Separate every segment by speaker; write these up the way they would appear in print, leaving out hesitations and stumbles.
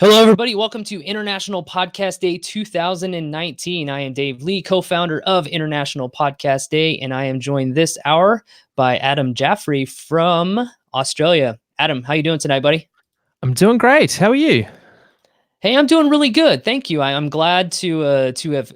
Speaker 1: Hello, everybody. Welcome to International Podcast Day 2019. I am Dave Lee, co-founder of International Podcast Day, and I am joined this hour by Adam Jaffrey from Australia. Adam, how you doing tonight, buddy?
Speaker 2: I'm doing great. How are you?
Speaker 1: Hey, I'm doing really good. Thank you. I'm glad to have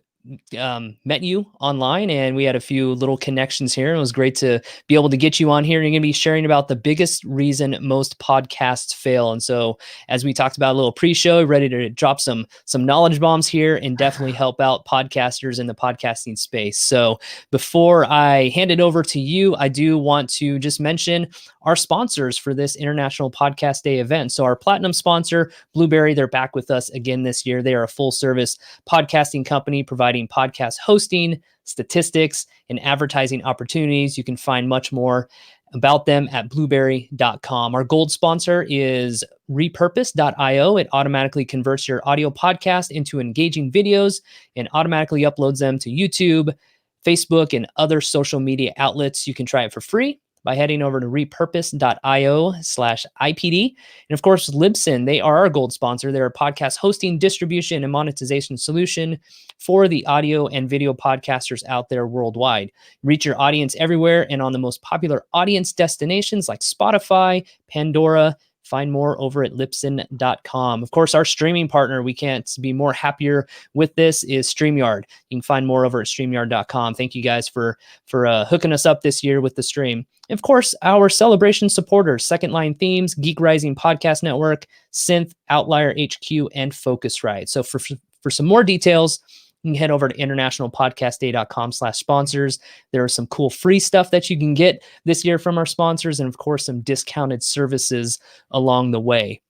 Speaker 1: met you online, and we had a few little connections here. It was great to be able to get you on here. You're going to be sharing about the biggest reason most podcasts fail. And so, as we talked about a little pre-show, ready to drop some knowledge bombs here and definitely help out podcasters in the podcasting space. So, before I hand it over to you, I do want to just mention our sponsors for this International Podcast Day event. So, our platinum sponsor, Blueberry, they're back with us again this year. They are a full-service podcasting company providing podcast hosting, statistics, and advertising opportunities. You can find much more about them at blueberry.com. Our gold sponsor is repurpose.io. It automatically converts your audio podcast into engaging videos and automatically uploads them to YouTube, Facebook, and other social media outlets. You can try it for free by heading over to repurpose.io/IPD. And of course, Libsyn, they are our gold sponsor. They're a podcast hosting, distribution, and monetization solution for the audio and video podcasters out there worldwide. Reach your audience everywhere and on the most popular audience destinations like Spotify, Pandora. Find more over at libsyn.com. Of course, our streaming partner, we can't be more happier with this, is StreamYard. You can find more over at StreamYard.com. Thank you guys for hooking us up this year with the stream. And of course, our celebration supporters, Second Line Themes, Geek Rising Podcast Network, Synth, Outlier HQ, and Focusrite. So for some more details, you can head over to internationalpodcastday.com/sponsors. There are some cool free stuff that you can get this year from our sponsors, and of course, some discounted services along the way.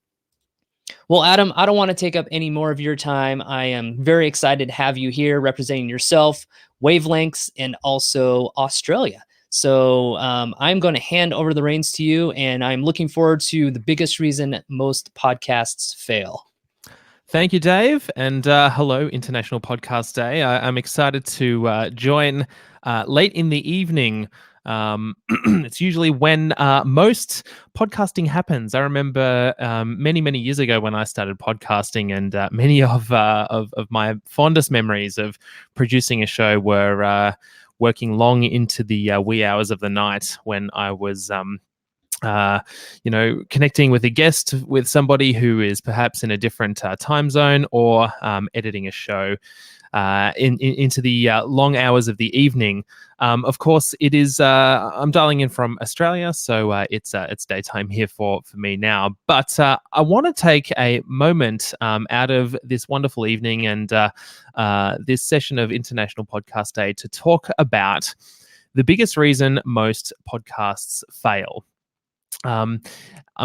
Speaker 1: Well, Adam, I don't want to take up any more of your time. I am very excited to have you here representing yourself, Wavelengths, and also Australia. So I'm going to hand over the reins to you, and I'm looking forward to the biggest reason most podcasts fail.
Speaker 2: Thank you, Dave, and hello, International Podcast Day. I'm excited to join late in the evening. It's usually when most podcasting happens. I remember many years ago when I started podcasting, and many of my fondest memories of producing a show were working long into the wee hours of the night when I was connecting with a guest, with somebody who is perhaps in a different time zone, or editing a show into the long hours of the evening. Of course, it is. I'm dialing in from Australia, so it's daytime here for me now. But I want to take a moment out of this wonderful evening and this session of International Podcast Day to talk about the biggest reason most podcasts fail. I'm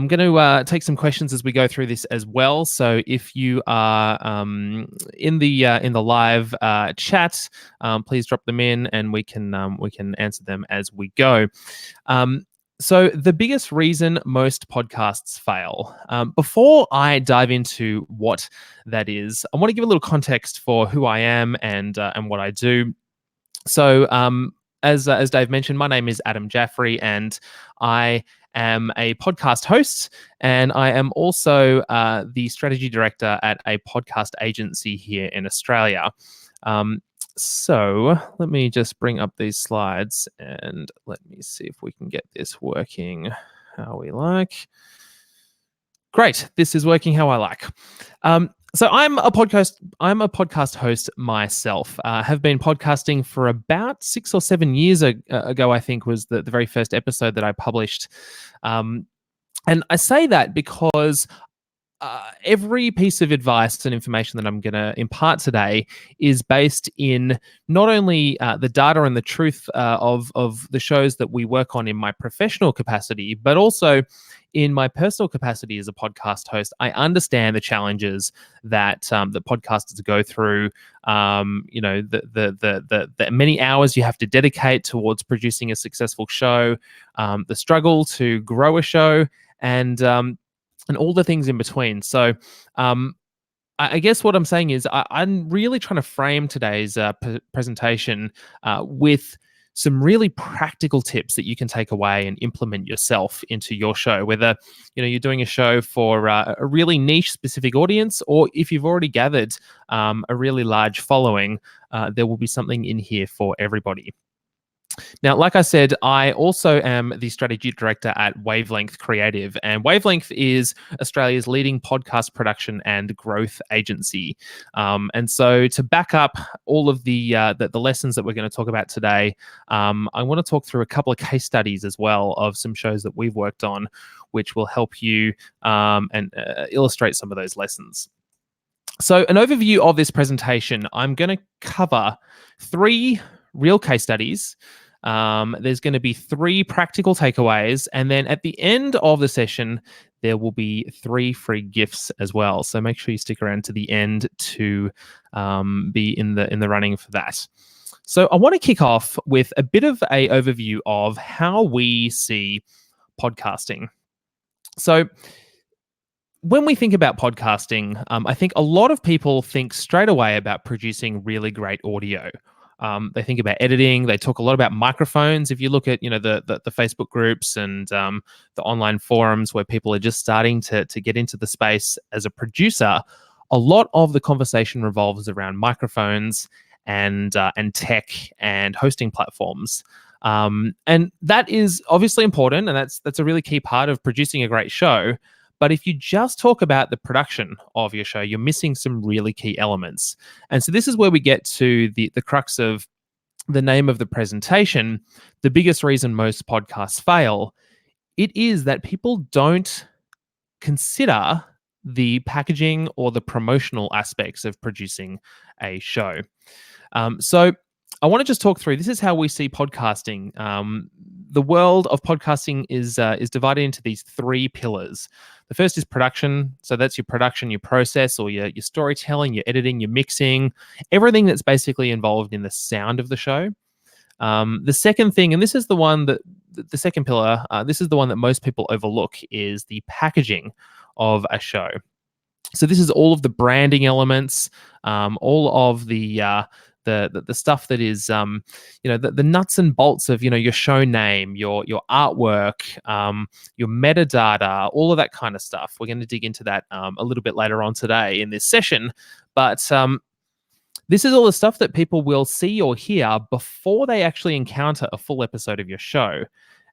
Speaker 2: going to take some questions as we go through this as well. So if you are in the live chat, please drop them in, and we can answer them as we go. So the biggest reason most podcasts fail. Before I dive into what that is, I want to give a little context for who I am and what I do. So as Dave mentioned, my name is Adam Jaffrey, and I am a podcast host, and I am also the strategy director at a podcast agency here in Australia. So let me just bring up these slides and let me see if we can get this working how we like. Great, this is working how I like. So I'm a podcast host myself. Have been podcasting for about 6 or 7 years ago, I think was the very first episode that I published. And I say that because every piece of advice and information that I'm going to impart today is based in not only the data and the truth of the shows that we work on in my professional capacity, but also in my personal capacity as a podcast host. I understand the challenges that the podcasters go through. The many hours you have to dedicate towards producing a successful show, the struggle to grow a show, and all the things in between. So I guess what I'm saying is I'm really trying to frame today's presentation with some really practical tips that you can take away and implement yourself into your show, whether you're doing a show for a really niche specific audience, or if you've already gathered a really large following, there will be something in here for everybody. Now, like I said, I also am the strategy director at Wavelength Creative, and Wavelength is Australia's leading podcast production and growth agency. And so, to back up all of the lessons that we're going to talk about today, I want to talk through a couple of case studies as well of some shows that we've worked on, which will help you and illustrate some of those lessons. So, an overview of this presentation, I'm going to cover 3 real case studies. There's going to be 3 practical takeaways, and then at the end of the session, there will be 3 free gifts as well. So make sure you stick around to the end to be in the running for that. So I want to kick off with a bit of a overview of how we see podcasting. So when we think about podcasting, I think a lot of people think straight away about producing really great audio. They think about editing. They talk a lot about microphones. If you look at the Facebook groups and the online forums where people are just starting to get into the space as a producer, a lot of the conversation revolves around microphones and tech and hosting platforms. And that is obviously important, and that's a really key part of producing a great show. But if you just talk about the production of your show, you're missing some really key elements. And so this is where we get to the crux of the name of the presentation. The biggest reason most podcasts fail, it is that people don't consider the packaging or the promotional aspects of producing a show. So I want to just talk through, this is how we see podcasting. The world of podcasting is divided into these 3 pillars. The first is production. So that's your production, your process, or your storytelling, your editing, your mixing, everything that's basically involved in the sound of the show. The second thing, and this is the one that the second pillar, this is the one that most people overlook, is the packaging of a show. So this is all of the branding elements, all of the stuff that is, the nuts and bolts of, your show name, your artwork, your metadata, all of that kind of stuff. We're going to dig into that a little bit later on today in this session. But this is all the stuff that people will see or hear before they actually encounter a full episode of your show.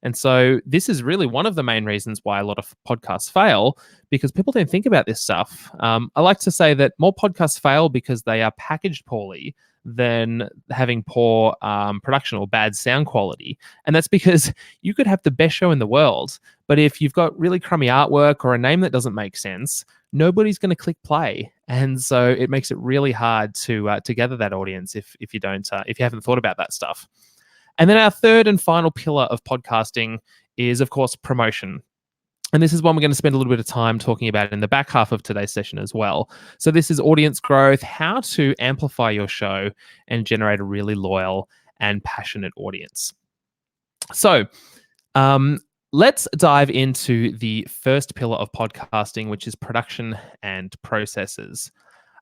Speaker 2: And so this is really one of the main reasons why a lot of podcasts fail, because people don't think about this stuff. I like to say that more podcasts fail because they are packaged poorly than having poor production or bad sound quality. And that's because you could have the best show in the world, but if you've got really crummy artwork or a name that doesn't make sense, nobody's going to click play. And so it makes it really hard to gather that audience if you haven't thought about that stuff. And then our third and final pillar of podcasting is, of course, promotion. And this is one we're going to spend a little bit of time talking about in the back half of today's session as well. So this is audience growth, how to amplify your show and generate a really loyal and passionate audience. So let's dive into the first pillar of podcasting, which is production and processes.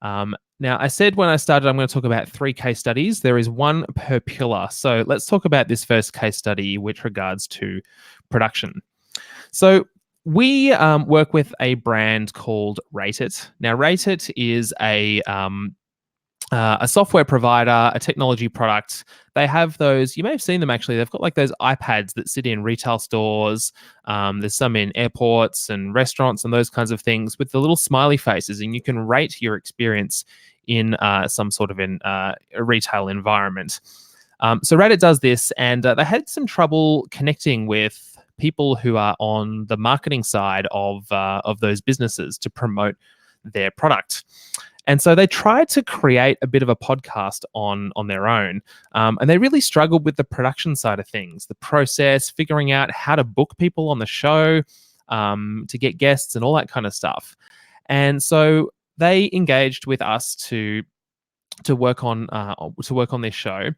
Speaker 2: Now, I said when I started, I'm going to talk about 3 case studies. There is 1 per pillar. So let's talk about this first case study, which regards to production. So we work with a brand called Rate It. Now, Rate It is a software provider, a technology product. They have those, you may have seen them actually, they've got like those iPads that sit in retail stores. There's some in airports and restaurants and those kinds of things with the little smiley faces, and you can rate your experience in some sort of a retail environment. So Reddit does this, and they had some trouble connecting with people who are on the marketing side of those businesses to promote their product. And so they tried to create a bit of a podcast on their own. And they really struggled with the production side of things, the process, figuring out how to book people on the show, to get guests and all that kind of stuff. And so they engaged with us to work on this show.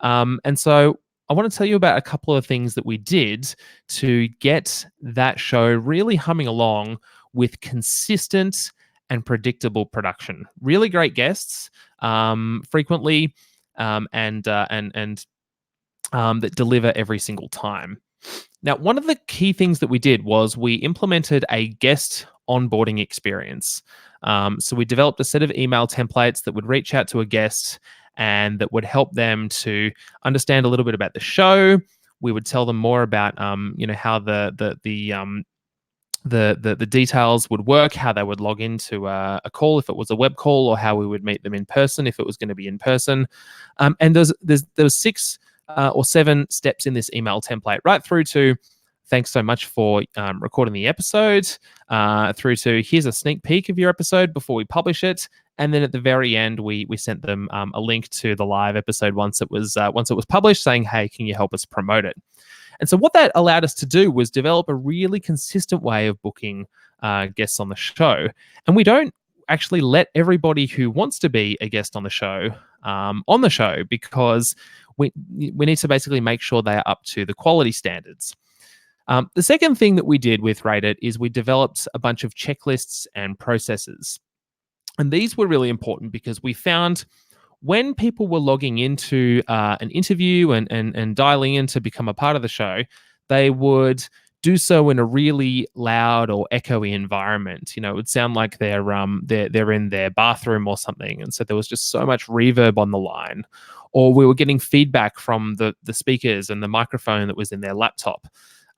Speaker 2: And so I want to tell you about a couple of things that we did to get that show really humming along with consistent and predictable production. Really great guests, frequently, and that deliver every single time. Now, one of the key things that we did was we implemented a guest onboarding experience. So we developed a set of email templates that would reach out to a guest and that would help them to understand a little bit about the show. We would tell them more about, how the details would work, how they would log into a call if it was a web call, or how we would meet them in person if it was going to be in person. And there was 6 or 7 steps in this email template, right through to thanks so much for recording the episode, through to here's a sneak peek of your episode before we publish it, and then at the very end we sent them a link to the live episode once it was published, saying, hey, can you help us promote it? And so what that allowed us to do was develop a really consistent way of booking guests on the show. And we don't actually let everybody who wants to be a guest on the show because we need to basically make sure they are up to the quality standards. The second thing that we did with Rate It is we developed a bunch of checklists and processes. And these were really important because we found when people were logging into an interview and dialing in to become a part of the show, they would do so in a really loud or echoey environment. It would sound like they're in their bathroom or something, and so there was just so much reverb on the line. Or we were getting feedback from the speakers and the microphone that was in their laptop.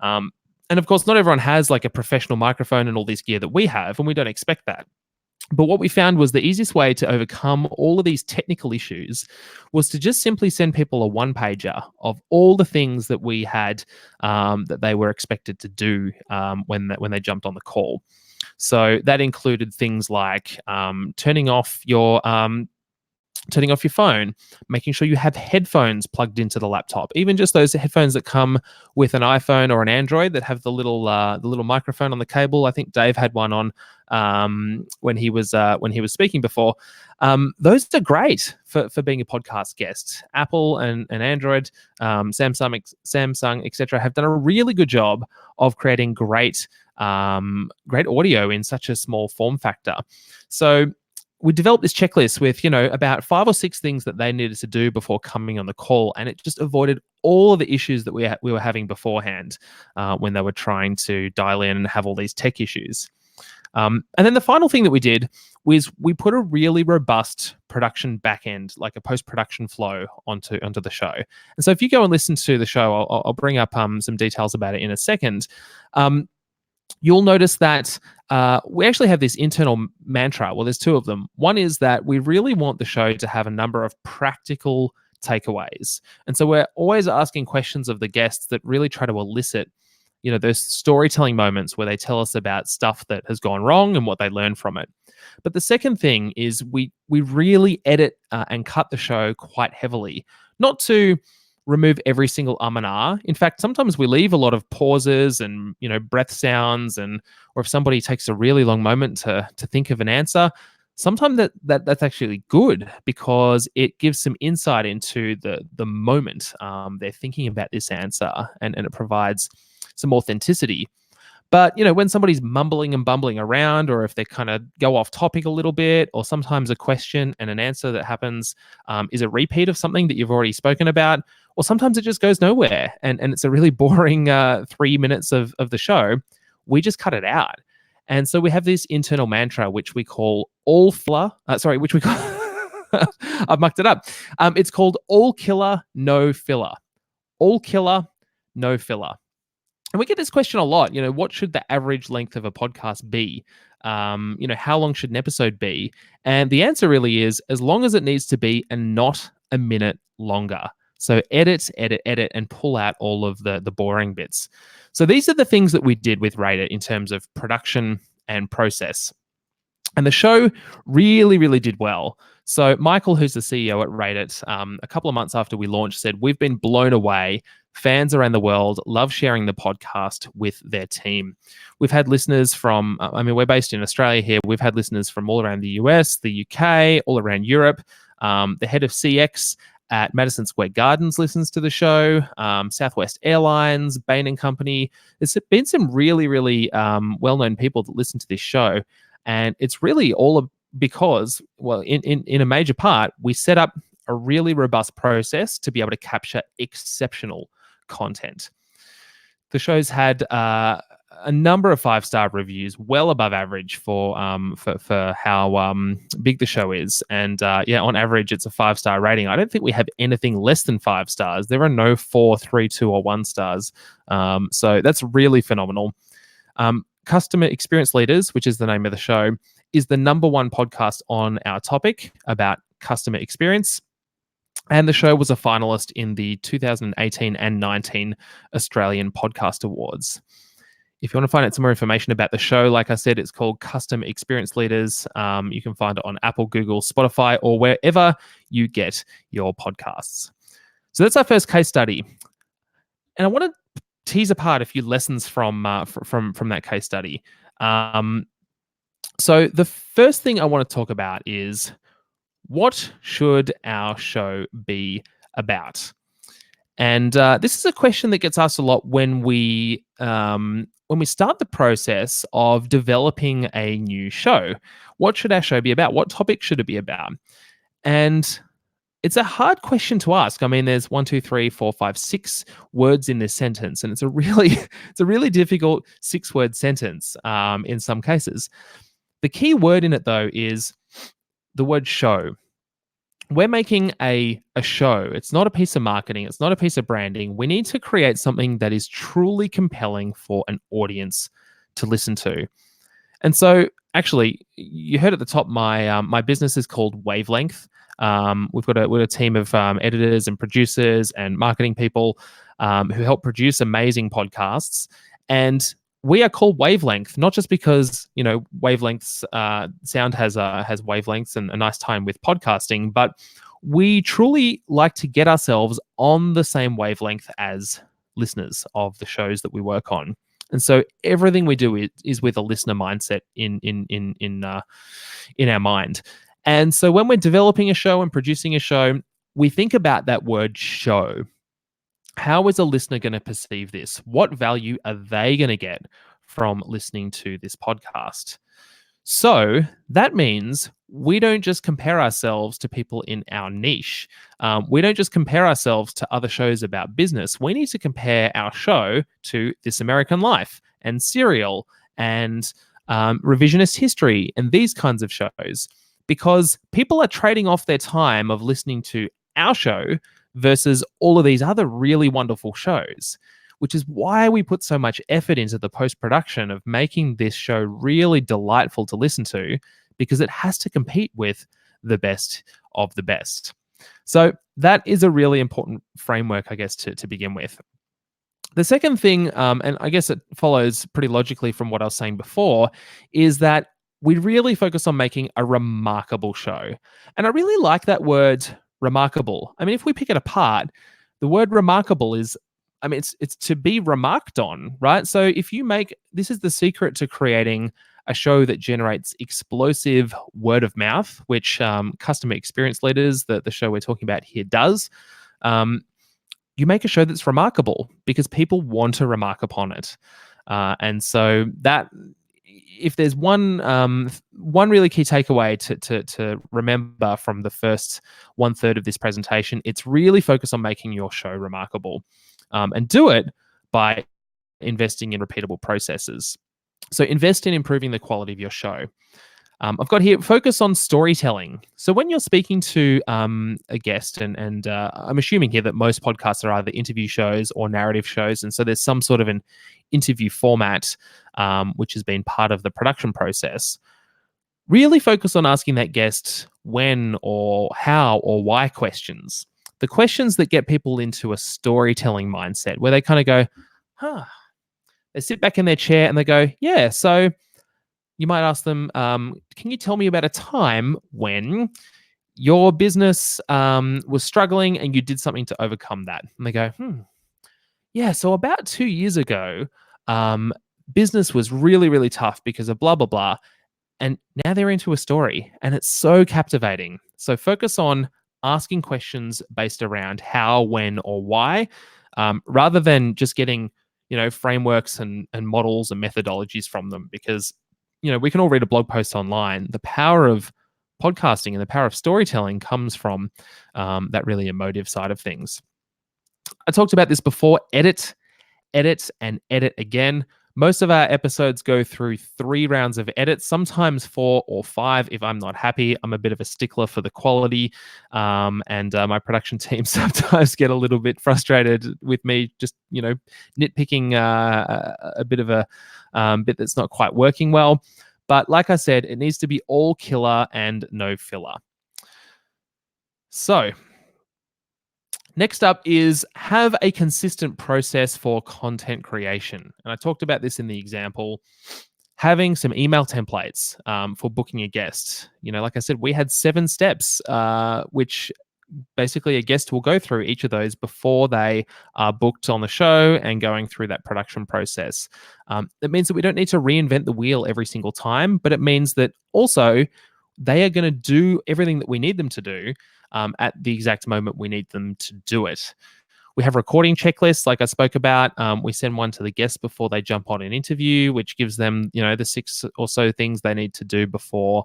Speaker 2: And of course, not everyone has like a professional microphone and all this gear that we have, and we don't expect that. But what we found was the easiest way to overcome all of these technical issues was to just simply send people a one-pager of all the things that we had that they were expected to do when they jumped on the call. So that included things like turning off your phone, making sure you have headphones plugged into the laptop, even just those headphones that come with an iPhone or an Android that have the little microphone on the cable. I think Dave had one on when he was speaking before. Those are great for being a podcast guest. Apple and Android, Samsung, etc., have done a really good job of creating great audio in such a small form factor. So we developed this checklist with, about 5 or 6 things that they needed to do before coming on the call, and it just avoided all of the issues that we were having beforehand when they were trying to dial in and have all these tech issues. And then the final thing that we did was we put a really robust production backend, like a post-production flow, onto the show. And so if you go and listen to the show, I'll bring up some details about it in a second. You'll notice that we actually have this internal mantra. Well, there's 2 of them. One is that we really want the show to have a number of practical takeaways. And so we're always asking questions of the guests that really try to elicit, those storytelling moments where they tell us about stuff that has gone wrong and what they learned from it. But the second thing is we really edit and cut the show quite heavily, not to remove every single and ah. In fact, sometimes we leave a lot of pauses and breath sounds, or if somebody takes a really long moment to think of an answer, sometimes that's actually good because it gives some insight into the moment they're thinking about this answer, and it provides some authenticity. But when somebody's mumbling and bumbling around, or if they kind of go off topic a little bit, or sometimes a question and an answer that happens is a repeat of something that you've already spoken about, or sometimes it just goes nowhere and it's a really boring 3 minutes of the show, we just cut it out. And so we have this internal mantra which we call which we call I've mucked it up. It's called all killer, no filler. All killer, no filler. And we get this question a lot, what should the average length of a podcast be? How long should an episode be? And the answer really is as long as it needs to be and not a minute longer. So edit, and pull out all of the boring bits. So these are the things that we did with Rate It in terms of production and process. And the show really, really did well. So Michael, who's the CEO at Rate It, a couple of months after we launched, said, we've been blown away. Fans around the world love sharing the podcast with their team. We've had listeners from, we're based in Australia here. We've had listeners from all around the US, the UK, all around Europe. The head of CX at Madison Square Gardens listens to the show. Southwest Airlines, Bain & Company. There's been some really, really well-known people that listen to this show. And it's really all because, well, in a major part, we set up a really robust process to be able to capture exceptional content. The show's had a number of 5-star reviews, well above average for how big the show is. And on average, it's a 5-star rating. I don't think we have anything less than 5 stars. There are no 4, 3, 2, or 1 stars. So that's really phenomenal. Customer Experience Leaders, which is the name of the show, is the #1 podcast on our topic about customer experience. And the show was a finalist in the 2018 and 19 Australian Podcast Awards. If you want to find out some more information about the show, like I said, it's called Customer Experience Leaders. You can find it on Apple, Google, Spotify, or wherever you get your podcasts. So that's our first case study. And I want to tease apart a few lessons from that case study. So the first thing I want to talk about is, what should our show be about? And this is a question that gets asked a lot when we start the process of developing a new show. What should our show be about? What topic should it be about? And it's a hard question to ask. I mean, there's 1, 2, 3, 4, 5, 6 words in this sentence, and it's a really difficult 6-word sentence in some cases. The key word in it, though, is the word show. We're making a show. It's not a piece of marketing. It's not a piece of branding. We need to create something that is truly compelling for an audience to listen to. And so, actually, you heard at the top, my business is called Wavelength. We've got a team of editors and producers and marketing people who help produce amazing podcasts. And we are called Wavelength, not just because, wavelengths, sound has wavelengths and a nice time with podcasting, but we truly like to get ourselves on the same wavelength as listeners of the shows that we work on. And so everything we do is with a listener mindset in our mind. And so when we're developing a show and producing a show, we think about that word show. How is a listener going to perceive this? What value are they going to get from listening to this podcast? So that means we don't just compare ourselves to people in our niche. We don't just compare ourselves to other shows about business. We need to compare our show to This American Life and Serial and Revisionist History and these kinds of shows, because people are trading off their time of listening to our show versus all of these other really wonderful shows, which is why we put so much effort into the post-production of making this show really delightful to listen to, because it has to compete with the best of the best. So that is a really important framework, I guess, to begin with. The second thing, and I guess it follows pretty logically from what I was saying before, is that we really focus on making a remarkable show. And I really like that word, remarkable. I mean, if we pick it apart, the word remarkable is, it's to be remarked on, right? So if you this is the secret to creating a show that generates explosive word of mouth, which Customer Experience Leaders, the show we're talking about here, does. You make a show that's remarkable because people want to remark upon it. And so that, if there's one really key takeaway to remember from the first 1/3 of this presentation, it's really focus on making your show remarkable, and do it by investing in repeatable processes. So invest in improving the quality of your show. I've got here, focus on storytelling. So when you're speaking to a guest, and I'm assuming here that most podcasts are either interview shows or narrative shows, and so there's some sort of an interview format which has been part of the production process. Really focus on asking that guest when or how or why questions. The questions that get people into a storytelling mindset, where they kind of go, they sit back in their chair and they go, yeah, so you might ask them, can you tell me about a time when your business was struggling and you did something to overcome that? And they go, yeah, so about 2 years ago, business was really, really tough because of blah, blah, blah. And now they're into a story, and it's so captivating. So focus on asking questions based around how, when, or why, rather than just getting, frameworks and models and methodologies from them, because we can all read a blog post online. The power of podcasting and the power of storytelling comes from that really emotive side of things. I talked about this before: edit, edit, and edit again. Most of our episodes go through 3 rounds of edits, sometimes 4 or 5 if I'm not happy. I'm a bit of a stickler for the quality, and my production team sometimes get a little bit frustrated with me just, nitpicking a bit of a bit that's not quite working well. But like I said, it needs to be all killer and no filler. So, next up is have a consistent process for content creation. And I talked about this in the example, having some email templates for booking a guest. Like I said, we had 7 steps, which basically a guest will go through each of those before they are booked on the show and going through that production process. That means that we don't need to reinvent the wheel every single time, but it means that also they are going to do everything that we need them to do at the exact moment we need them to do it. We have recording checklists, like I spoke about. We send one to the guests before they jump on an interview, which gives them, the 6 or so things they need to do before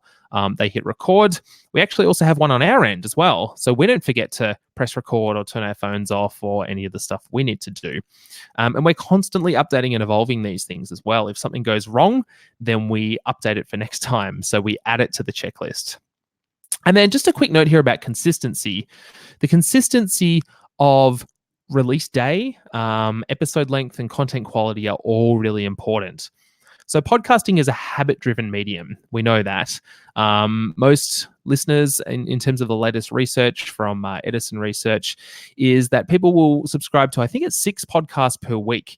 Speaker 2: they hit record. We actually also have one on our end as well, so we don't forget to press record or turn our phones off or any of the stuff we need to do. And we're constantly updating and evolving these things as well. If something goes wrong, then we update it for next time, so we add it to the checklist. And then just a quick note here about consistency. The consistency of release day, episode length, and content quality are all really important. So podcasting is a habit-driven medium. We know that. Most listeners, in terms of the latest research from Edison Research, is that people will subscribe to, I think it's 6 podcasts per week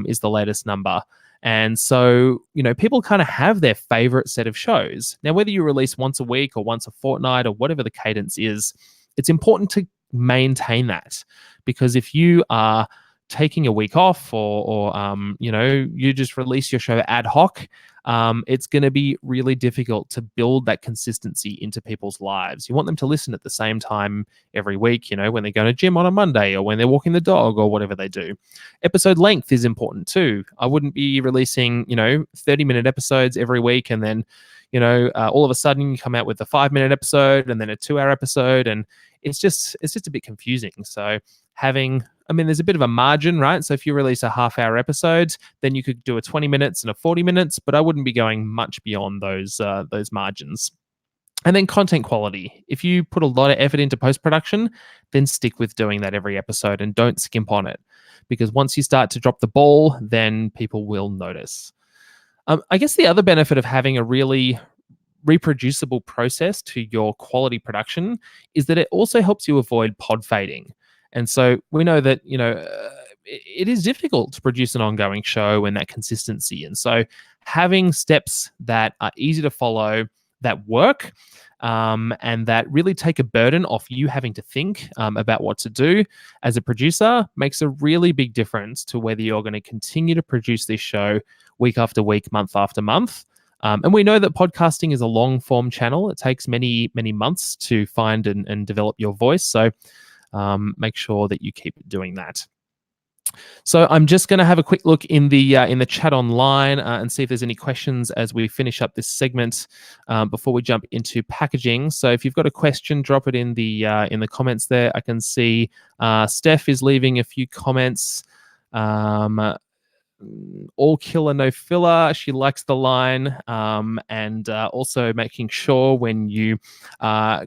Speaker 2: is the latest number. And so, people kind of have their favorite set of shows. Now, whether you release once a week or once a fortnight or whatever the cadence is, it's important to maintain that, because if you are taking a week off or you just release your show ad hoc, it's going to be really difficult to build that consistency into people's lives. You want them to listen at the same time every week, when they go to gym on a Monday or when they're walking the dog or whatever they do. Episode length is important too. I wouldn't be releasing 30-minute episodes every week and then all of a sudden you come out with a 5-minute episode and then a 2-hour episode, and it's just a bit confusing. So there's a bit of a margin, right? So if you release a half-hour episode, then you could do a 20 minutes and a 40 minutes, but I wouldn't be going much beyond those margins. And then content quality. If you put a lot of effort into post-production, then stick with doing that every episode and don't skimp on it, because once you start to drop the ball, then people will notice. I guess the other benefit of having a really reproducible process to your quality production is that it also helps you avoid pod fading. And so we know that, it is difficult to produce an ongoing show and that consistency. And so having steps that are easy to follow, that work, and that really take a burden off you having to think about what to do as a producer makes a really big difference to whether you're going to continue to produce this show week after week, month after month. And we know that podcasting is a long form channel. It takes many, many months to find and develop your voice. So make sure that you keep doing that. So I'm just going to have a quick look in the chat online and see if there's any questions as we finish up this segment before we jump into packaging. So if you've got a question, drop it in the comments there. I can see Steph is leaving a few comments. All killer, no filler. She likes the line, and also making sure when you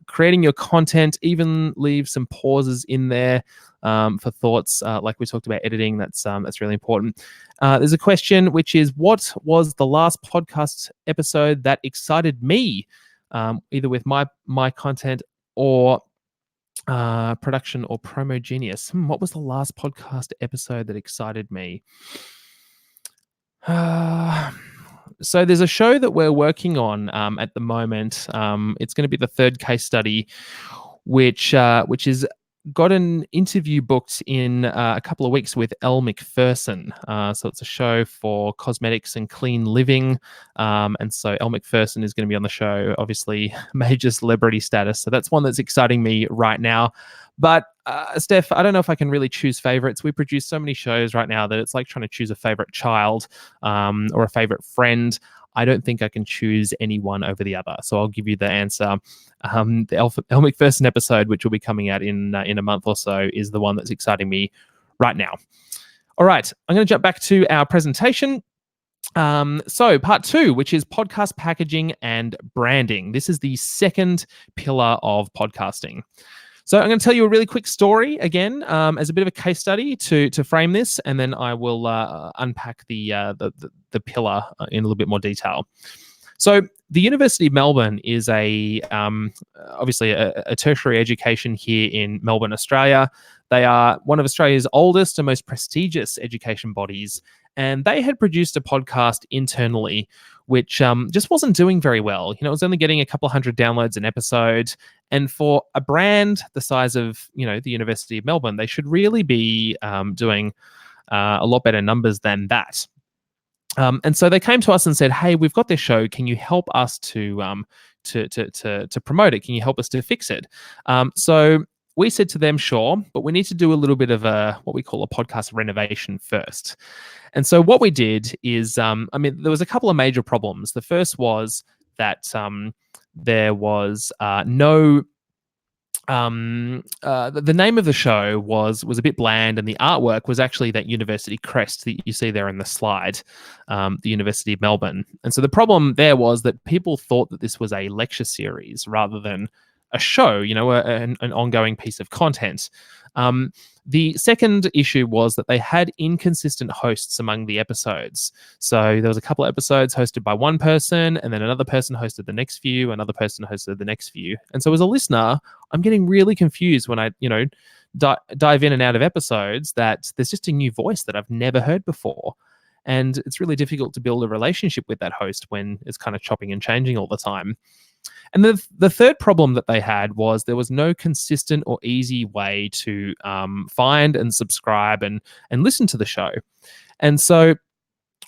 Speaker 2: creating your content, even leave some pauses in there for thoughts, like we talked about editing. That's really important. There's a question which is, what was the last podcast episode that excited me, either with my content or production or promo genius? What was the last podcast episode that excited me? So there's a show that we're working on at the moment. It's going to be the 3rd case study, which is got an interview booked in a couple of weeks with Elle Macpherson. So it's a show for cosmetics and clean living. And so Elle Macpherson is going to be on the show, obviously major celebrity status. So that's one that's exciting me right now. But Steph, I don't know if I can really choose favorites. We produce so many shows right now that it's like trying to choose a favorite child or a favorite friend. I don't think I can choose any one over the other. So I'll give you the answer. The Elle Macpherson episode, which will be coming out in a month or so, is the one that's exciting me right now. All right, I'm going to jump back to our presentation. So part 2, which is podcast packaging and branding. This is the second pillar of podcasting. So I'm going to tell you a really quick story again, as a bit of a case study to frame this, and then I will unpack the pillar in a little bit more detail. So the University of Melbourne is obviously a tertiary education here in Melbourne, Australia. They are one of Australia's oldest and most prestigious education bodies, and they had produced a podcast internally which just wasn't doing very well. It was only getting a couple of hundred downloads an episode, and for a brand the size of the University of Melbourne, they should really be doing a lot better numbers than that. And so they came to us and said, "Hey, we've got this show. Can you help us to promote it? Can you help us to fix it?" So we said to them, "Sure, but we need to do a little bit of what we call a podcast renovation first." And so what we did is, there was a couple of major problems. The first was that there was no. The name of the show was a bit bland, and the artwork was actually that university crest that you see there in the slide, the University of Melbourne. And so the problem there was that people thought that this was a lecture series rather than a show, an ongoing piece of content. The second issue was that they had inconsistent hosts among the episodes. So there was a couple of episodes hosted by one person, and then another person hosted the next few, another person hosted the next few. And so as a listener, I'm getting really confused when I, dive in and out of episodes, that there's just a new voice that I've never heard before. And it's really difficult to build a relationship with that host when it's kind of chopping and changing all the time. And the third problem that they had was there was no consistent or easy way to find and subscribe and listen to the show. And so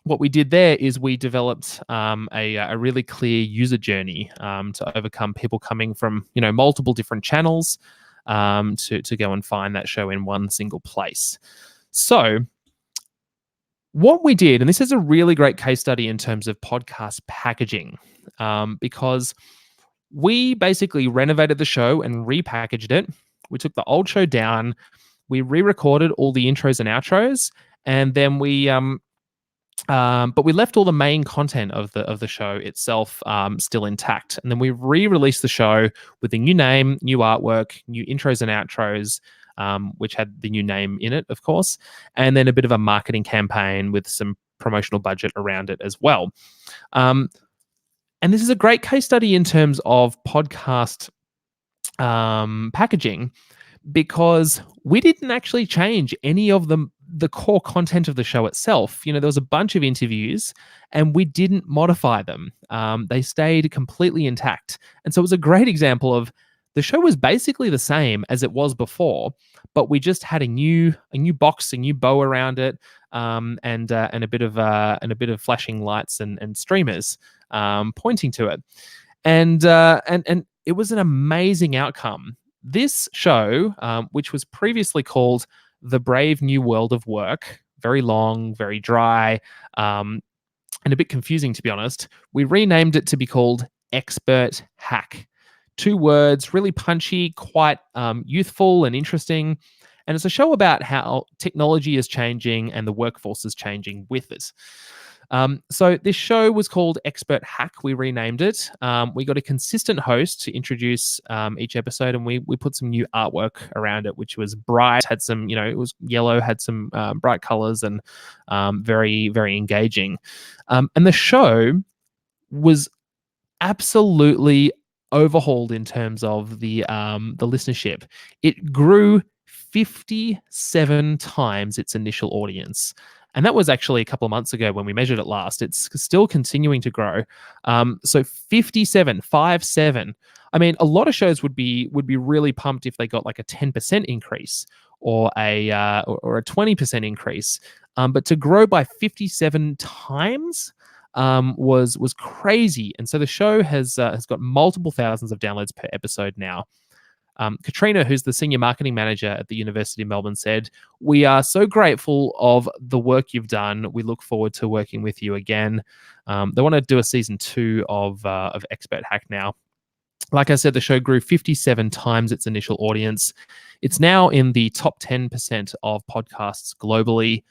Speaker 2: what we did there is we developed a really clear user journey to overcome people coming from multiple different channels to go and find that show in one single place. So what we did, and this is a really great case study in terms of podcast packaging, because we basically renovated the show and repackaged it. We took the old show down, we re-recorded all the intros and outros, and then but we left all the main content of the show itself still intact. And then we re-released the show with a new name, new artwork, new intros and outros, which had the new name in it, of course, and then a bit of a marketing campaign with some promotional budget around it as well. And this is a great case study in terms of podcast packaging, because we didn't actually change any of the core content of the show itself. There was a bunch of interviews and we didn't modify them. They stayed completely intact. And so it was a great example of the show was basically the same as it was before, but we just had a new box, a new bow around it, and a bit of flashing lights and streamers pointing to it, and it was an amazing outcome. This show, which was previously called The Brave New World of Work, very long, very dry, and a bit confusing, to be honest, we renamed it to be called Expert Hack. 2 words, really punchy, quite youthful and interesting. And it's a show about how technology is changing and the workforce is changing with it. So this show was called Expert Hack. We renamed it. We got a consistent host to introduce each episode, and we put some new artwork around it, which was bright, had some, it was yellow, had some bright colors, and very, very engaging. And the show was absolutely overhauled in terms of the listenership. It grew 57 times its initial audience. And that was actually a couple of months ago when we measured it last. It's still continuing to grow. So 57. I mean, a lot of shows would be really pumped if they got like a 10% increase or a 20% increase. But to grow by 57 times was crazy. And so the show has got multiple thousands of downloads per episode now. Katrina, who's the senior marketing manager at the University of Melbourne, said, "We are so grateful of the work you've done. We look forward to working with you again." They want to do a season 2 of Expert Hack now. Like I said, the show grew 57 times its initial audience. It's now in the top 10% of podcasts globally,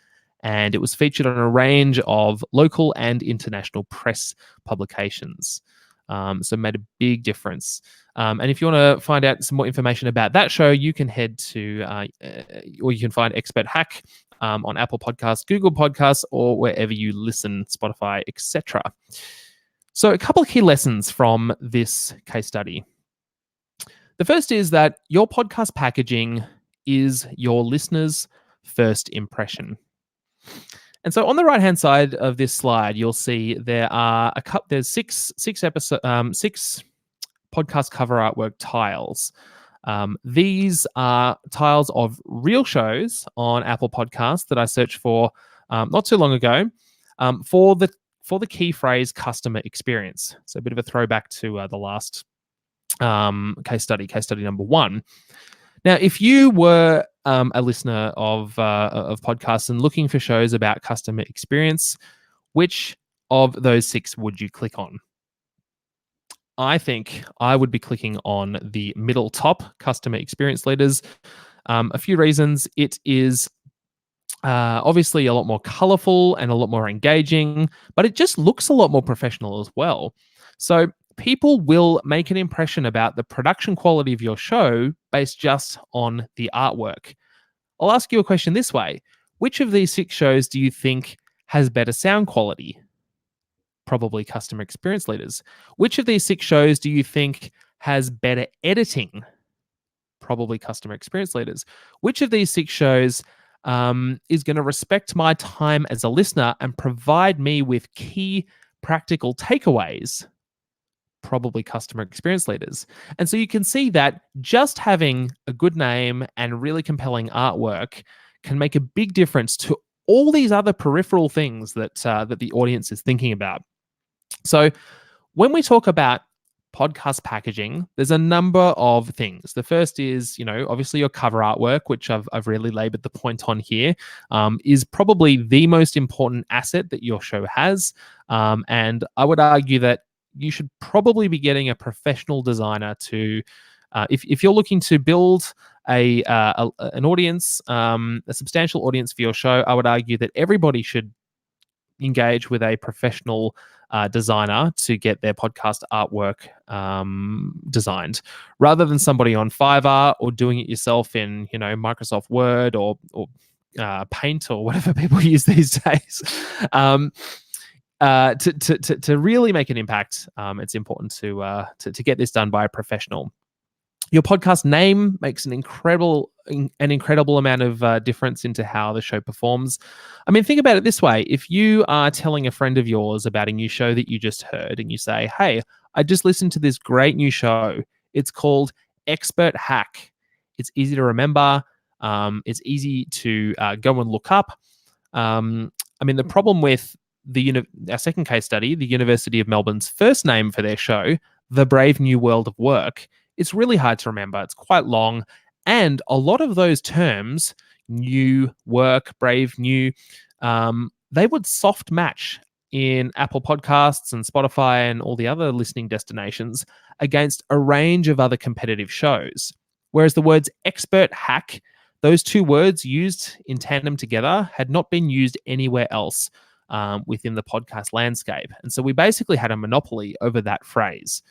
Speaker 2: and it was featured on a range of local and international press publications. So made a big difference. And if you want to find out some more information about that show, you can head to, or you can find Expert Hack on Apple Podcasts, Google Podcasts, or wherever you listen, Spotify, etc. So a couple of key lessons from this case study. The first is that your podcast packaging is your listener's first impression. And so on the right-hand side of this slide, you'll see there's six podcast cover artwork tiles. These are tiles of real shows on Apple Podcasts that I searched for not too long ago for the key phrase customer experience. So a bit of a throwback to the last case study number 1. Now, if you were a listener of podcasts and looking for shows about customer experience, which of those 6 would you click on? I think I would be clicking on the middle top, customer experience leaders. A few reasons. It is obviously a lot more colorful and a lot more engaging, but it just looks a lot more professional as well. So people will make an impression about the production quality of your show based just on the artwork. I'll ask you a question this way. Which of these 6 shows do you think has better sound quality? Probably customer experience leaders. Which of these 6 shows do you think has better editing? Probably customer experience leaders. Which of these 6 shows is going to respect my time as a listener and provide me with key practical takeaways? Probably customer experience leaders. And so you can see that just having a good name and really compelling artwork can make a big difference to all these other peripheral things that the audience is thinking about. So when we talk about podcast packaging, there's a number of things. The first is, obviously your cover artwork, which I've really labored the point on here, is probably the most important asset that your show has. And I would argue that you should probably be getting a professional designer to, if you're looking to build an audience, a substantial audience for your show, I would argue that everybody should engage with a professional designer to get their podcast artwork designed, rather than somebody on Fiverr or doing it yourself in Microsoft Word or Paint or whatever people use these days. To really make an impact, it's important to get this done by a professional. Your podcast name makes an incredible amount of difference into how the show performs. I mean, think about it this way. If you are telling a friend of yours about a new show that you just heard and you say, "Hey, I just listened to this great new show. It's called Expert Hack. It's easy to remember. It's easy to go and look up." I mean, the problem with our second case study, the University of Melbourne's first name for their show, The Brave New World of Work, it's really hard to remember. It's quite long. And a lot of those terms, new, work, brave, new, they would soft match in Apple Podcasts and Spotify and all the other listening destinations against a range of other competitive shows. Whereas the words expert hack, those 2 words used in tandem together, had not been used anywhere else within the podcast landscape. And so we basically had a monopoly over that phrase.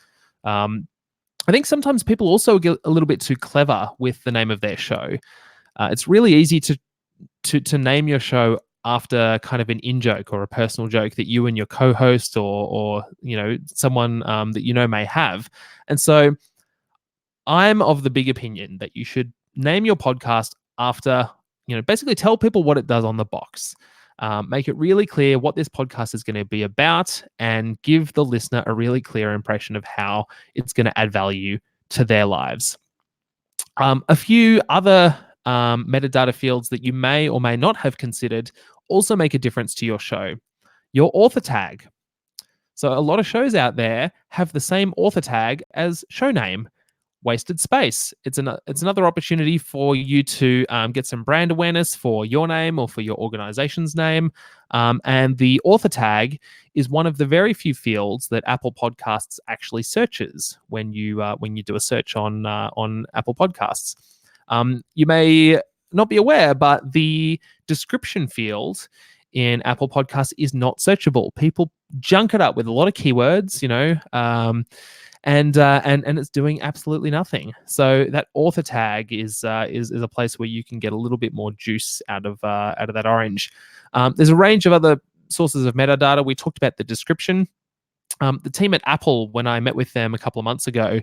Speaker 2: I think sometimes people also get a little bit too clever with the name of their show. It's really easy to name your show after kind of an in-joke or a personal joke that you and your co-host or someone that may have. And so I'm of the big opinion that you should name your podcast after, basically tell people what it does on the box. Make it really clear what this podcast is going to be about and give the listener a really clear impression of how it's going to add value to their lives. A few other metadata fields that you may or may not have considered also make a difference to your show. Your author tag. So a lot of shows out there have the same author tag as show name. wasted space. It's another opportunity for you to get some brand awareness for your name or for your organization's name. And the author tag is one of the very few fields that Apple Podcasts actually searches when you do a search on Apple Podcasts. You may not be aware, but the description field in Apple Podcasts is not searchable. People junk it up with a lot of keywords, and it's doing absolutely nothing. So that author tag is a place where you can get a little bit more juice out of that orange. There's a range of other sources of metadata. We talked about the description. The team at Apple, when I met with them a couple of months ago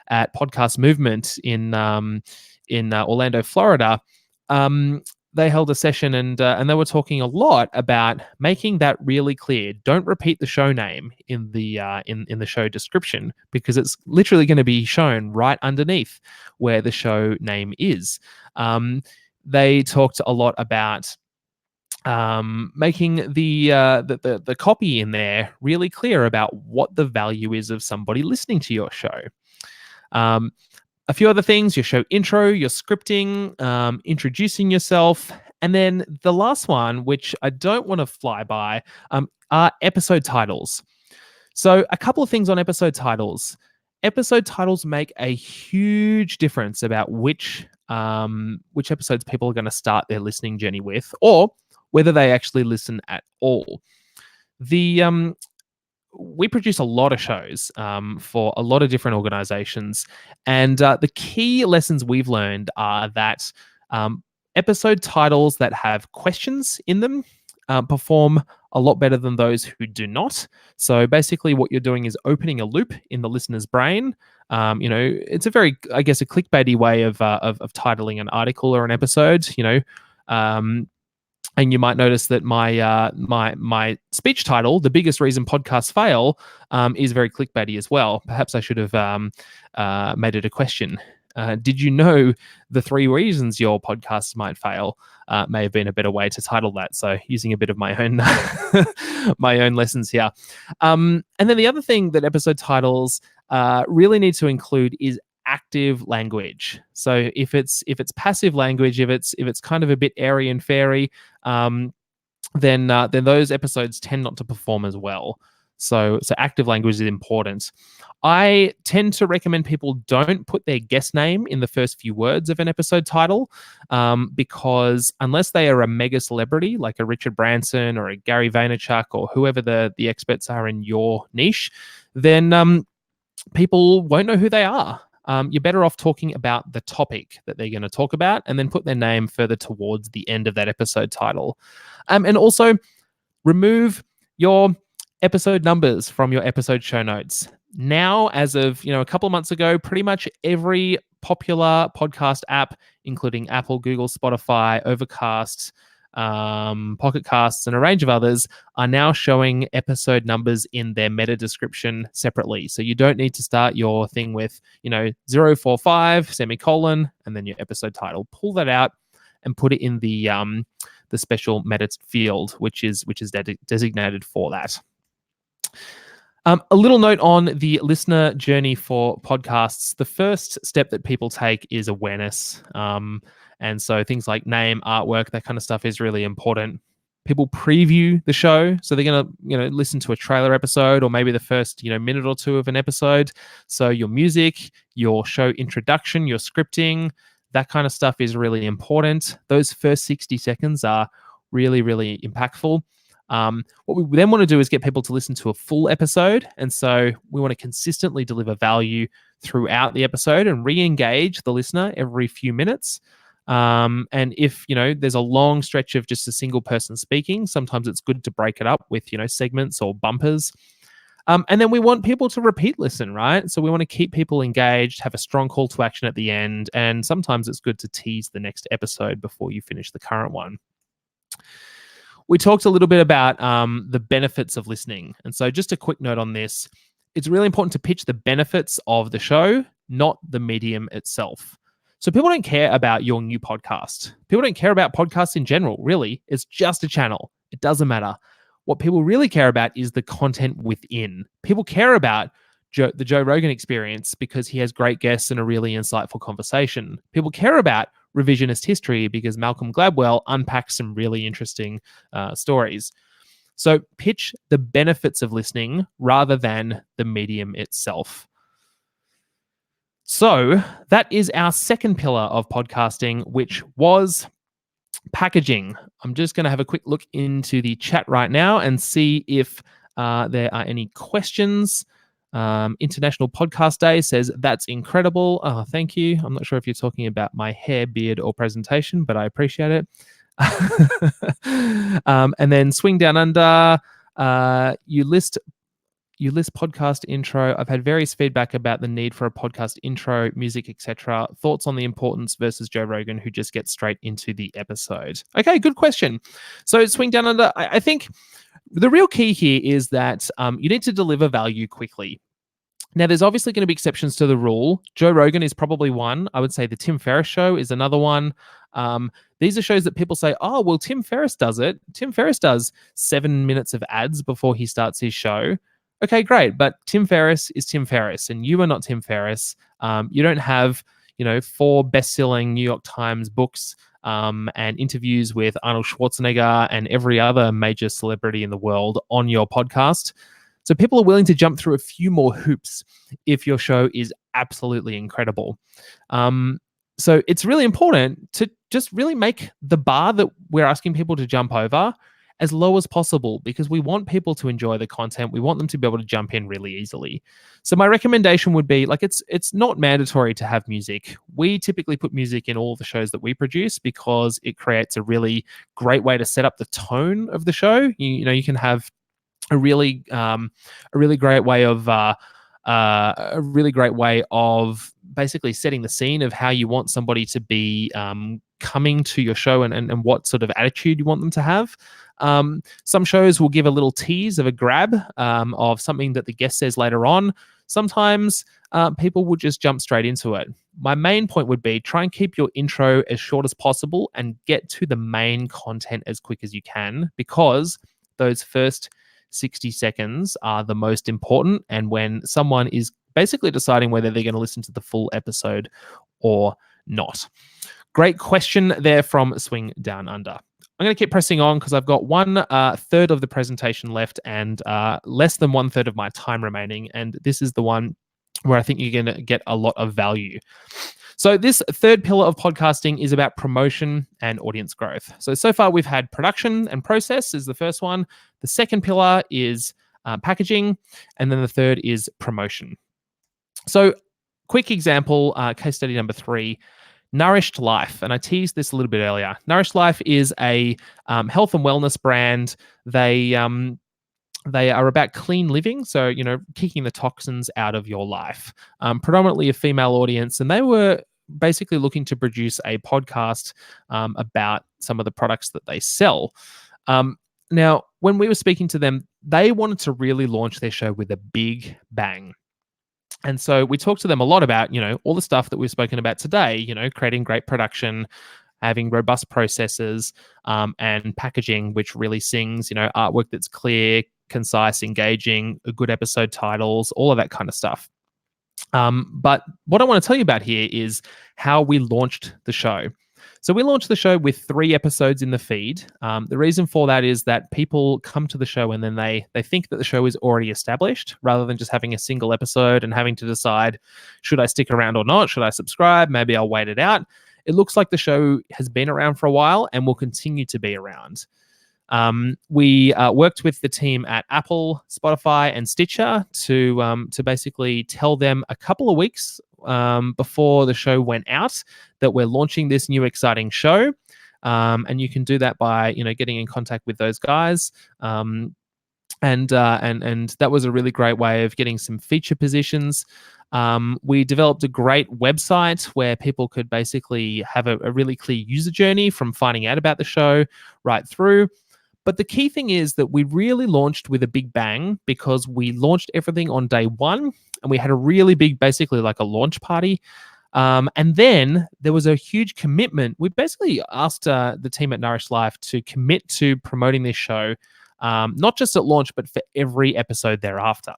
Speaker 2: at Podcast Movement in Orlando, Florida, they held a session and they were talking a lot about making that really clear. Don't repeat the show name in the in the show description, because it's literally going to be shown right underneath where the show name is. They talked a lot about making the copy in there really clear about what the value is of somebody listening to your show. A few other things: your show intro, your scripting, introducing yourself, and then the last one, which I don't want to fly by, are episode titles. So a couple of things on episode titles. Episode titles make a huge difference about which episodes people are going to start their listening journey with, or whether they actually listen at all. We produce a lot of shows for a lot of different organizations. And the key lessons we've learned are that episode titles that have questions in them perform a lot better than those who do not. So basically what you're doing is opening a loop in the listener's brain. It's a very, I guess, a clickbaity way of titling an article or an episode, and you might notice that my speech title, "The Biggest Reason Podcasts Fail," is very clickbaity as well. Perhaps I should have made it a question. Did you know the 3 reasons your podcasts might fail? May have been a better way to title that. So using a bit of my own my own lessons here. And then the other thing that episode titles really need to include is active language. So if it's passive language, if it's kind of a bit airy and fairy, then those episodes tend not to perform as well. So active language is important. I tend to recommend people don't put their guest name in the first few words of an episode title, because unless they are a mega celebrity like a Richard Branson or a Gary Vaynerchuk or whoever the experts are in your niche, then people won't know who they are. You're better off talking about the topic that they're going to talk about, and then put their name further towards the end of that episode title. And also remove your episode numbers from your episode show notes. Now, as of a couple of months ago, pretty much every popular podcast app, including Apple, Google, Spotify, Overcast, Pocket Casts, and a range of others, are now showing episode numbers in their meta description separately. So you don't need to start your thing with 045 semicolon and then your episode title. Pull that out and put it in the special meta field, which is designated for that. A little note on the listener journey for podcasts. The first step that people take is awareness. And so things like name, artwork, that kind of stuff is really important. People preview the show. So they're going to, listen to a trailer episode, or maybe the first, minute or two of an episode. So your music, your show introduction, your scripting, that kind of stuff is really important. Those first 60 seconds are really, really impactful. What we then want to do is get people to listen to a full episode. And so we want to consistently deliver value throughout the episode and re-engage the listener every few minutes. And if, there's a long stretch of just a single person speaking, sometimes it's good to break it up with, segments or bumpers. And then we want people to repeat listen, right? So we want to keep people engaged, have a strong call to action at the end. And sometimes it's good to tease the next episode before you finish the current one. We talked a little bit about the benefits of listening. And so just a quick note on this. It's really important to pitch the benefits of the show, not the medium itself. So people don't care about your new podcast. People don't care about podcasts in general, really. It's just a channel. It doesn't matter. What people really care about is the content within. People care about, the Joe Rogan Experience because he has great guests and a really insightful conversation. People care about revisionist history because Malcolm Gladwell unpacks some really interesting stories. So pitch the benefits of listening rather than the medium itself. So that is our second pillar of podcasting, which was packaging. I'm just going to have a quick look into the chat right now and see if there are any questions. International Podcast Day says, that's incredible. Oh, thank you. I'm not sure if you're talking about my hair, beard, or presentation, but I appreciate it. And then Swing Down Under, you list podcast intro. I've had various feedback about the need for a podcast intro, music, etc. Thoughts on the importance versus Joe Rogan, who just gets straight into the episode. Okay, good question. So Swing Down Under, I think the real key here is that you need to deliver value quickly. Now, there's obviously going to be exceptions to the rule. Joe Rogan is probably one. I would say the Tim Ferriss show is another one. These are shows that people say, oh, well, Tim Ferriss does it. Tim Ferriss does 7 minutes of ads before he starts his show. Okay, great. But Tim Ferriss is Tim Ferriss, and you are not Tim Ferriss. You don't have, 4 best-selling New York Times books and interviews with Arnold Schwarzenegger and every other major celebrity in the world on your podcast. So people are willing to jump through a few more hoops if your show is absolutely incredible. So it's really important to just really make the bar that we're asking people to jump over as low as possible, because we want people to enjoy the content. We want them to be able to jump in really easily. So my recommendation would be, it's not mandatory to have music. We typically put music in all the shows that we produce because it creates a really great way to set up the tone of the show. You can have a really great way of basically setting the scene of how you want somebody to be coming to your show and what sort of attitude you want them to have. Some shows will give a little tease of a grab of something that the guest says later on. Sometimes people will just jump straight into it. My main point would be try and keep your intro as short as possible and get to the main content as quick as you can, because those first 60 seconds are the most important, and when someone is basically deciding whether they're going to listen to the full episode or not. Great question there from Swing Down Under. I'm going to keep pressing on because I've got 1/3 of the presentation left and less than 1/3 of my time remaining, and this is the one where I think you're going to get a lot of value. So this third pillar of podcasting is about promotion and audience growth. So far we've had production and process is the first one. The second pillar is packaging. And then the third is promotion. So quick example, case study number 3, Nourished Life. And I teased this a little bit earlier. Nourished Life is a health and wellness brand. They are about clean living, so kicking the toxins out of your life. Predominantly a female audience, and they were basically looking to produce a podcast about some of the products that they sell. Now, when we were speaking to them, they wanted to really launch their show with a big bang. And so we talked to them a lot about, all the stuff that we've spoken about today, creating great production, having robust processes, and packaging, which really sings, artwork that's clear, concise, engaging, good episode titles, all of that kind of stuff. But what I want to tell you about here is how we launched the show. So we launched the show with 3 episodes in the feed. The reason for that is that people come to the show and then they think that the show is already established, rather than just having a single episode and having to decide, should I stick around or not? Should I subscribe? Maybe I'll wait it out. It looks like the show has been around for a while and will continue to be around. We worked with the team at Apple, Spotify, and Stitcher to basically tell them a couple of weeks before the show went out that we're launching this new exciting show. And you can do that by getting in contact with those guys. And that was a really great way of getting some feature positions. We developed a great website where people could basically have a really clear user journey from finding out about the show right through. But the key thing is that we really launched with a big bang, because we launched everything on day 1 and we had a really big, basically like a launch party. And then there was a huge commitment. We basically asked the team at Nourished Life to commit to promoting this show, not just at launch, but for every episode thereafter.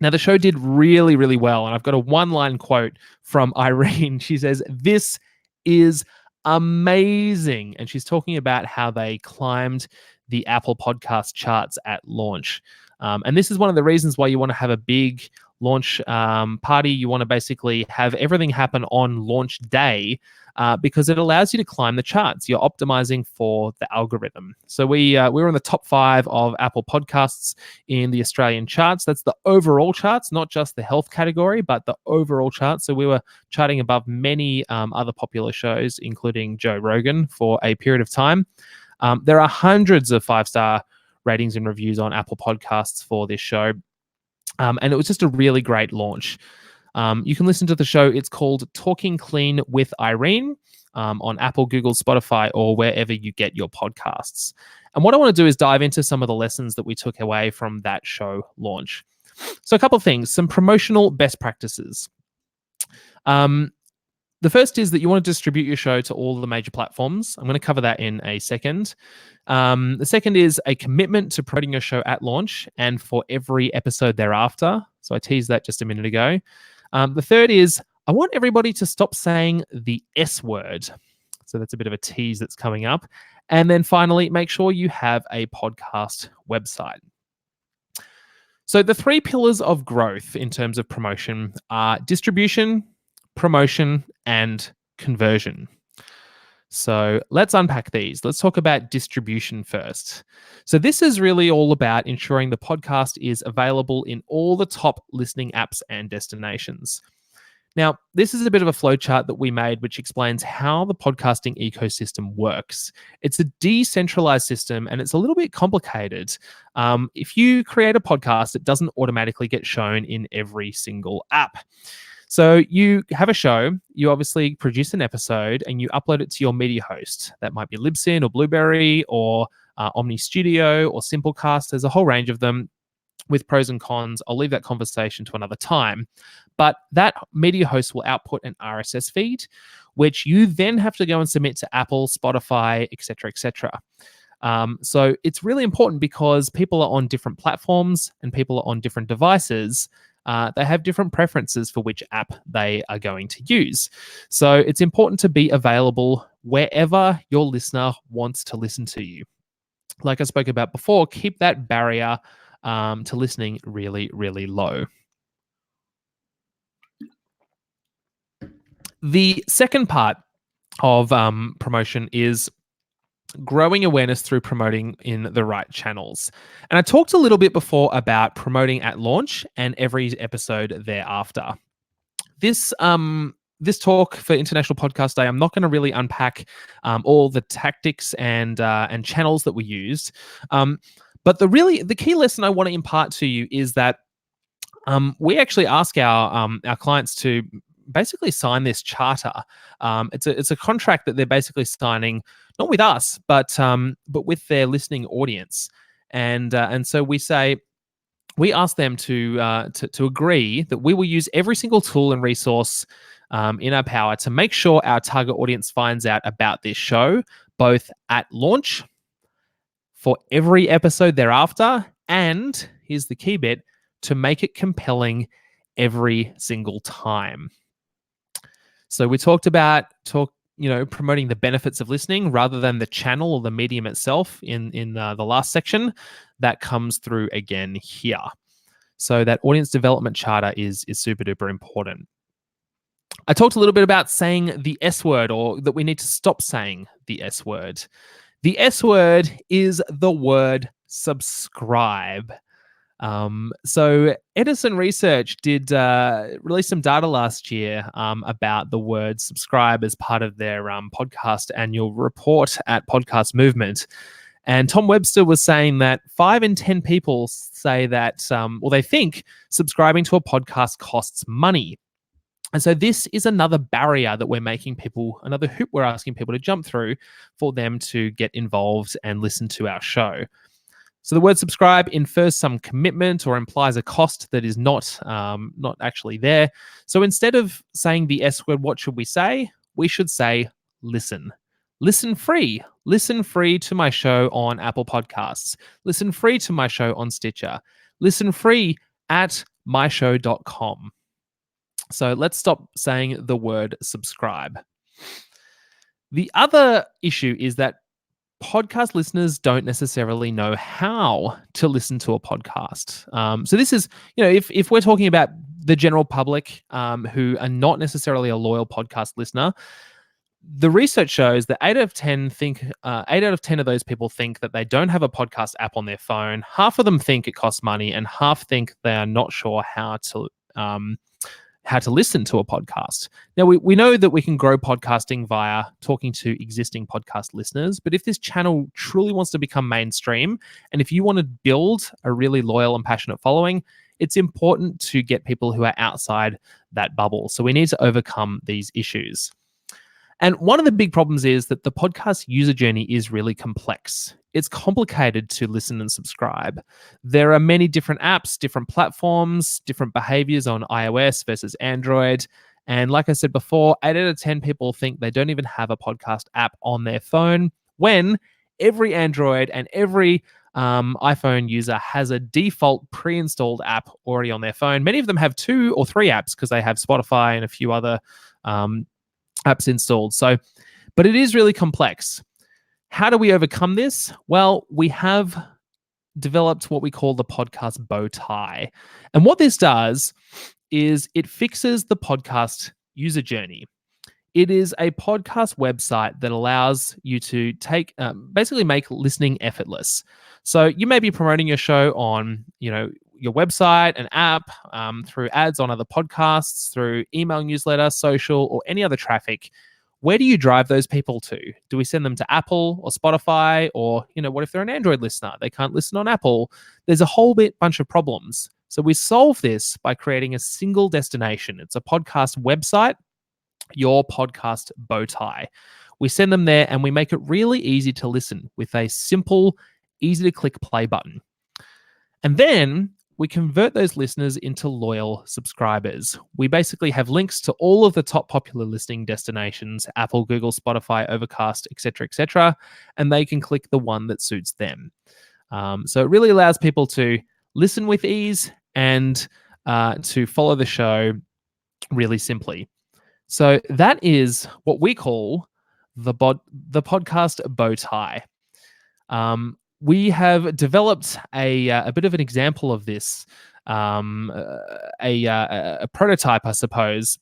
Speaker 2: Now, the show did really, really well. And I've got a one-line quote from Irene. She says, "This is amazing." And she's talking about how they climbed the Apple podcast charts at launch. And this is one of the reasons why you want to have a big launch party. You want to basically have everything happen on launch day because it allows you to climb the charts. You're optimizing for the algorithm. So we were in the top 5 of Apple podcasts in the Australian charts. That's the overall charts, not just the health category, but the overall charts. So we were charting above many other popular shows, including Joe Rogan, for a period of time. There are hundreds of 5-star ratings and reviews on Apple Podcasts for this show. And it was just a really great launch. You can listen to the show. It's called Talking Clean with Irene on Apple, Google, Spotify, or wherever you get your podcasts. And what I want to do is dive into some of the lessons that we took away from that show launch. So a couple of things, some promotional best practices. The first is that you want to distribute your show to all the major platforms. I'm going to cover that in a second. The second is a commitment to promoting your show at launch and for every episode thereafter. So I teased that just a minute ago. The third is I want everybody to stop saying the S word. So that's a bit of a tease that's coming up. And then finally, make sure you have a podcast website. So the 3 pillars of growth in terms of promotion are distribution, promotion, and conversion. So let's unpack these. Let's talk about distribution first. So this is really all about ensuring the podcast is available in all the top listening apps and destinations. Now, this is a bit of a flowchart that we made, which explains how the podcasting ecosystem works. It's a decentralized system, and it's a little bit complicated. If you create a podcast, it doesn't automatically get shown in every single app. So you have a show, you obviously produce an episode, and you upload it to your media host. That might be Libsyn or Blueberry or Omni Studio or Simplecast. There's a whole range of them with pros and cons. I'll leave that conversation to another time. But that media host will output an RSS feed, which you then have to go and submit to Apple, Spotify, etc., etc. So it's really important because people are on different platforms and people are on different devices. They have different preferences for which app they are going to use. So it's important to be available wherever your listener wants to listen to you. Like I spoke about before, keep that barrier to listening really, really low. The second part of promotion is growing awareness through promoting in the right channels. And I talked a little bit before about promoting at launch and every episode thereafter. This talk for International Podcast Day, I'm not going to really unpack all the tactics and channels that we used. But the key lesson I want to impart to you is that we actually ask our clients to basically sign this charter. It's a contract that they're basically signing, not with us, but with their listening audience. And so we ask them to agree that we will use every single tool and resource in our power to make sure our target audience finds out about this show, both at launch, for every episode thereafter, and here's the key bit, to make it compelling every single time. So we talked about promoting the benefits of listening rather than the channel or the medium itself in the last section. That comes through again here. So that audience development charter is super duper important. I talked a little bit about saying the S word, or that we need to stop saying the S word. The S word is the word subscribe. So Edison Research did release some data last year about the word subscribe as part of their podcast annual report at Podcast Movement. And Tom Webster was saying that 5 in 10 people say that, they think subscribing to a podcast costs money. And so this is another barrier that we're making people, another hoop we're asking people to jump through for them to get involved and listen to our show. So the word subscribe infers some commitment or implies a cost that is not actually there. So instead of saying the S word, what should we say? We should say listen. Listen free. Listen free to my show on Apple Podcasts. Listen free to my show on Stitcher. Listen free at myshow.com. So let's stop saying the word subscribe. The other issue is that podcast listeners don't necessarily know how to listen to a podcast. So this is, if we're talking about the general public who are not necessarily a loyal podcast listener, the research shows that 8 out of 10 of those people think that they don't have a podcast app on their phone. Half of them think it costs money, and half think they are not sure how to listen to a podcast. Now, we know that we can grow podcasting via talking to existing podcast listeners, but if this channel truly wants to become mainstream, and if you want to build a really loyal and passionate following, it's important to get people who are outside that bubble. So we need to overcome these issues. And one of the big problems is that the podcast user journey is really complex. It's complicated to listen and subscribe. There are many different apps, different platforms, different behaviors on iOS versus Android. And like I said before, 8 out of 10 people think they don't even have a podcast app on their phone, when every Android and every iPhone user has a default pre-installed app already on their phone. Many of them have 2 or 3 apps because they have Spotify and a few other apps installed. But it is really complex. How do we overcome this? Well, we have developed what we call the podcast bow tie. And what this does is it fixes the podcast user journey. It is a podcast website that allows you to basically make listening effortless. So you may be promoting your show on, your website, an app, through ads on other podcasts, through email newsletter, social, or any other traffic. Where do you drive those people to? Do we send them to Apple or Spotify? Or, what if they're an Android listener? They can't listen on Apple. There's a whole bunch of problems. So we solve this by creating a single destination. It's a podcast website, your podcast bow tie. We send them there and we make it really easy to listen with a simple, easy to click play button. And then we convert those listeners into loyal subscribers. We basically have links to all of the top popular listening destinations: Apple, Google, Spotify, Overcast, etc., and they can click the one that suits them. So it really allows people to listen with ease and to follow the show really simply. So that is what we call the podcast bow tie. We have developed a bit of an example of this, a prototype, I suppose,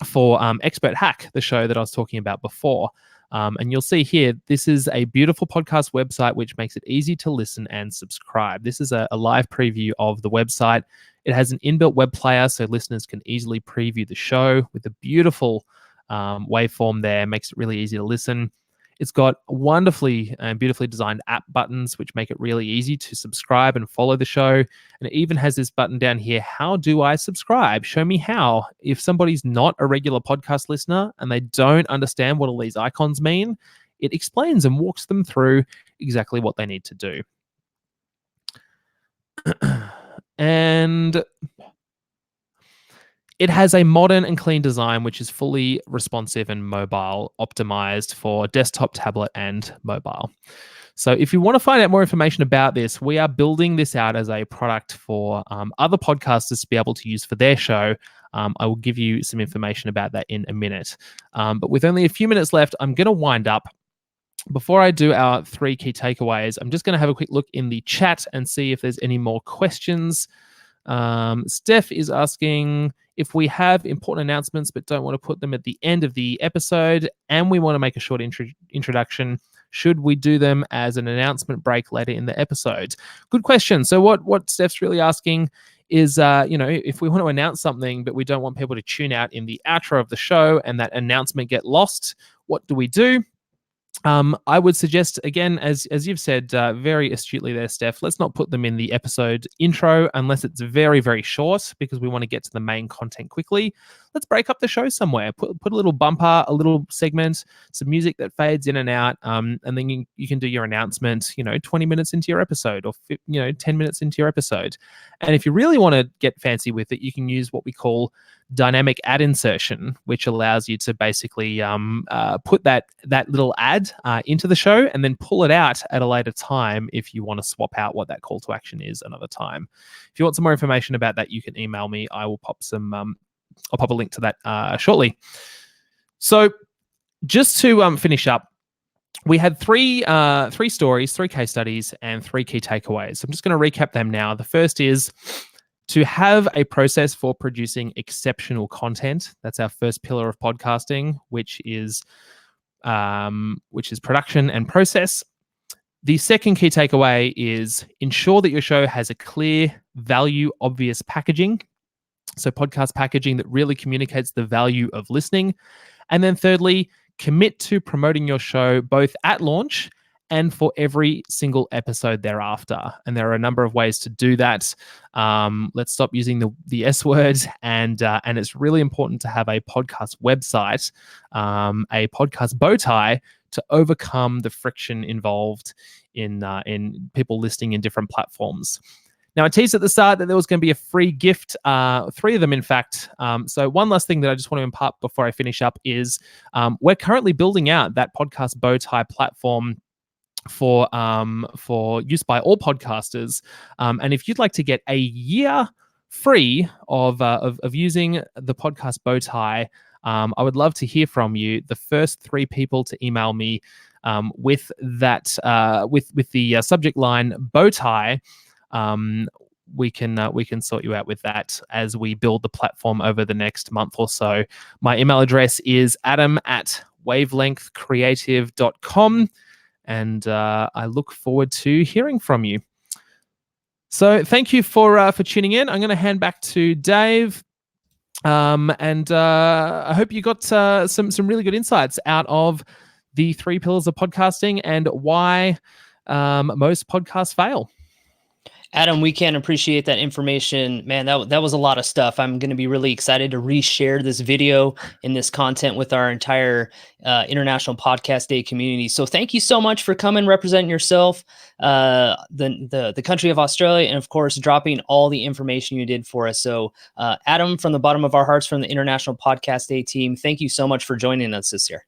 Speaker 2: for Expert Hack, the show that I was talking about before. And you'll see here, this is a beautiful podcast website which makes it easy to listen and subscribe. This is a live preview of the website. It has an inbuilt web player so listeners can easily preview the show with a beautiful waveform there. Makes it really easy to listen. It's got wonderfully and beautifully designed app buttons, which make it really easy to subscribe and follow the show. And it even has this button down here: how do I subscribe? Show me how. If somebody's not a regular podcast listener and they don't understand what all these icons mean, it explains and walks them through exactly what they need to do. And it has a modern and clean design, which is fully responsive and mobile optimized for desktop, tablet, and mobile. So if you want to find out more information about this, we are building this out as a product for other podcasters to be able to use for their show. I will give you some information about that in a minute. But with only a few minutes left, I'm going to wind up. Before I do our 3 key takeaways, I'm just going to have a quick look in the chat and see if there's any more questions. Steph is asking if we have important announcements but don't want to put them at the end of the episode and we want to make a short introduction, should we do them as an announcement break later in the episode? Good question. So what Steph's really asking is, if we want to announce something but we don't want people to tune out in the outro of the show and that announcement get lost, what do we do? I would suggest, again, as you've said very astutely there, Steph, let's not put them in the episode intro unless it's very, very short, because we want to get to the main content quickly. Let's break up the show somewhere. Put a little bumper, a little segment, some music that fades in and out, and then you can do your announcement, 20 minutes into your episode or 10 minutes into your episode. And if you really want to get fancy with it, you can use what we call dynamic ad insertion, which allows you to basically put that little ad add into the show and then pull it out at a later time if you want to swap out what that call to action is another time. If you want some more information about that, you can email me. I will pop I'll pop a link to that shortly. So just to finish up, we had three stories, 3 case studies, and 3 key takeaways. I'm just going to recap them now. The first is to have a process for producing exceptional content. That's our first pillar of podcasting, which is production and process. The second key takeaway is ensure that your show has a clear, value obvious packaging. So podcast packaging that really communicates the value of listening. And then thirdly, commit to promoting your show both at launch and for every single episode thereafter. And there are a number of ways to do that. Let's stop using the S word. And it's really important to have a podcast website, a podcast bow tie to overcome the friction involved in people listening in different platforms. Now, I teased at the start that there was going to be a free gift, 3 of them, in fact. So one last thing that I just want to impart before I finish up is we're currently building out that podcast bow tie platform for use by all podcasters. And if you'd like to get a year free of using the podcast bow tie, I would love to hear from you. The first 3 people to email me with that with the subject line bow tie, we can sort you out with that as we build the platform over the next month or so. My email address is adam@wavelengthcreative.com, and I look forward to hearing from you. So thank you for tuning in. I'm going to hand back to Dave, and I hope you got some really good insights out of the 3 pillars of podcasting and why most podcasts fail.
Speaker 1: Adam, we can appreciate that information. Man, that was a lot of stuff. I'm going to be really excited to reshare this video and this content with our entire International Podcast Day community. So thank you so much for coming, representing yourself, the country of Australia, and of course, dropping all the information you did for us. So Adam, from the bottom of our hearts, from the International Podcast Day team, thank you so much for joining us this year.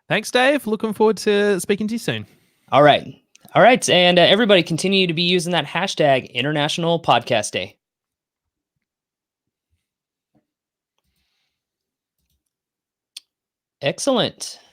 Speaker 2: Thanks, Dave. Looking forward to speaking to you soon.
Speaker 1: All right. All right. And everybody continue to be using that hashtag International Podcast Day. Excellent.